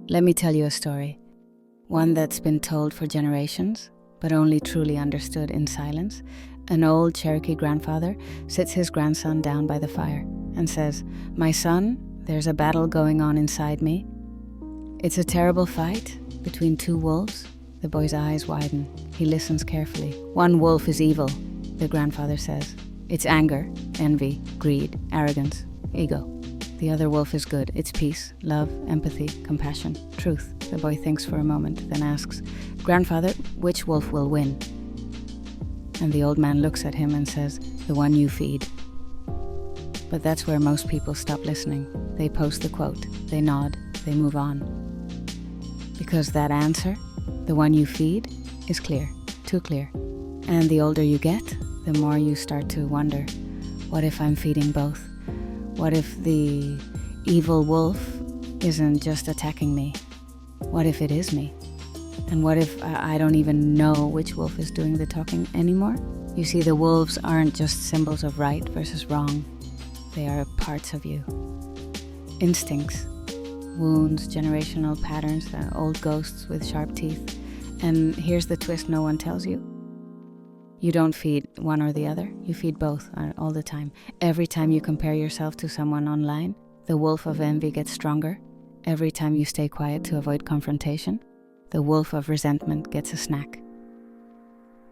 Let me tell you a story. One that's been told for generations, but only truly understood in silence. An old Cherokee grandfather sits his grandson down by the fire and says, "My son, there's a battle going on inside me. It's a terrible fight between two wolves." The boy's eyes widen. He listens carefully. "One wolf is evil," the grandfather says. "It's anger, envy, greed, arrogance, ego. The other wolf is good. It's peace, love, empathy, compassion, truth." The boy thinks for a moment, then asks, "Grandfather, which wolf will win?" And the old man looks at him and says, "The one you feed." But that's where most people stop listening. They post the quote, they nod, they move on. Because that answer, the one you feed, is clear, too clear. And the older you get, the more you start to wonder, what if I'm feeding both? What if the evil wolf isn't just attacking me? What if it is me? And what if I don't even know which wolf is doing the talking anymore? You see, the wolves aren't just symbols of right versus wrong. They are parts of you. Instincts, wounds, generational patterns, old ghosts with sharp teeth. And here's the twist no one tells you. You don't feed one or the other, you feed both all the time. Every time you compare yourself to someone online, the wolf of envy gets stronger. Every time you stay quiet to avoid confrontation, the wolf of resentment gets a snack.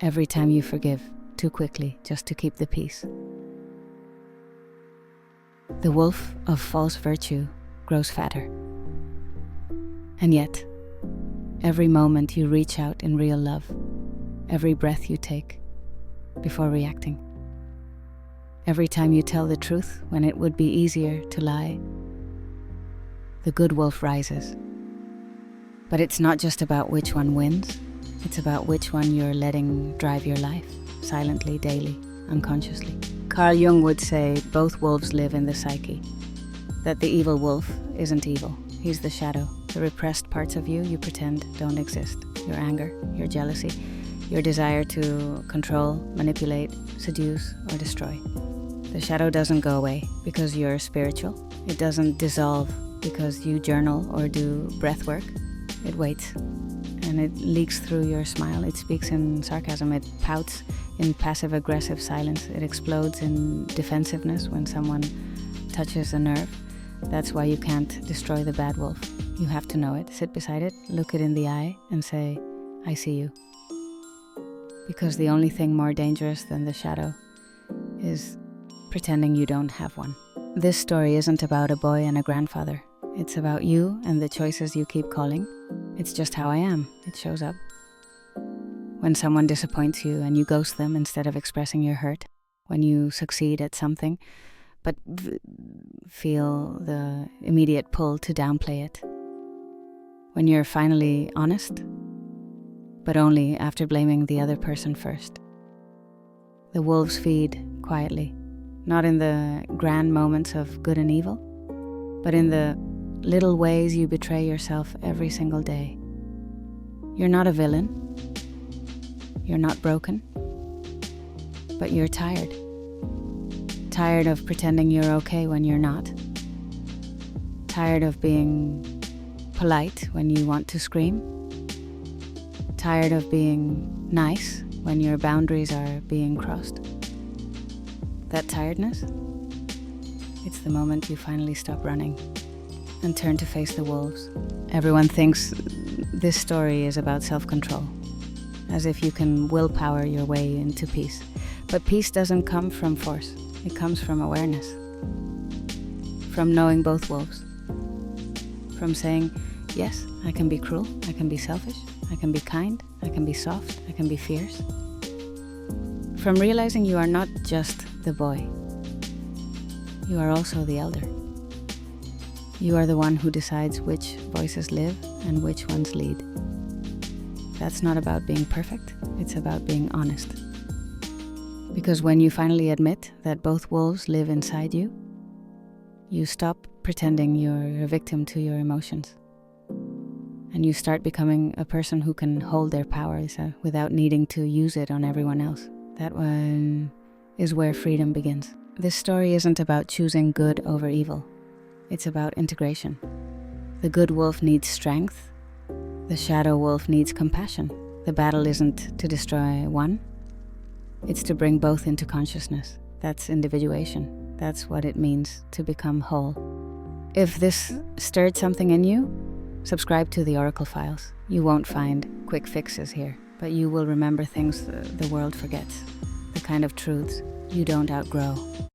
Every time you forgive too quickly just to keep the peace, the wolf of false virtue grows fatter. And yet, every moment you reach out in real love, every breath you take before reacting, every time you tell the truth when it would be easier to lie, the good wolf rises. But it's not just about which one wins, it's about which one you're letting drive your life, silently, daily, unconsciously. Carl Jung would say both wolves live in the psyche, that the evil wolf isn't evil, he's the shadow, the repressed parts of you pretend don't exist, your anger, your jealousy, your desire to control, manipulate, seduce, or destroy. The shadow doesn't go away because you're spiritual. It doesn't dissolve because you journal or do breath work. It waits, and it leaks through your smile. It speaks in sarcasm. It pouts in passive-aggressive silence. It explodes in defensiveness when someone touches a nerve. That's why you can't destroy the bad wolf. You have to know it, sit beside it, look it in the eye, and say, "I see you." Because the only thing more dangerous than the shadow is pretending you don't have one. This story isn't about a boy and a grandfather. It's about you and the choices you keep calling. It's just how I am. It shows up. When someone disappoints you and you ghost them instead of expressing your hurt. When you succeed at something, but feel the immediate pull to downplay it. When you're finally honest, but only after blaming the other person first. The wolves feed quietly, not in the grand moments of good and evil, but in the little ways you betray yourself every single day. You're not a villain. You're not broken. But you're tired. Tired of pretending you're okay when you're not. Tired of being polite when you want to scream. Tired of being nice when your boundaries are being crossed. That tiredness, it's the moment you finally stop running and turn to face the wolves. Everyone thinks this story is about self-control, as if you can willpower your way into peace. But peace doesn't come from force. It comes from awareness, from knowing both wolves, from saying, yes, I can be cruel, I can be selfish, I can be kind, I can be soft, I can be fierce. From realizing you are not just the boy, you are also the elder. You are the one who decides which voices live and which ones lead. That's not about being perfect, it's about being honest. Because when you finally admit that both wolves live inside you, you stop pretending you're a victim to your emotions. And you start becoming a person who can hold their power without needing to use it on everyone else. That one is where freedom begins. This story isn't about choosing good over evil. It's about integration. The good wolf needs strength. The shadow wolf needs compassion. The battle isn't to destroy one. It's to bring both into consciousness. That's individuation. That's what it means to become whole. If this stirred something in you, subscribe to the Oracle Files. You won't find quick fixes here, but you will remember things the world forgets. The kind of truths you don't outgrow.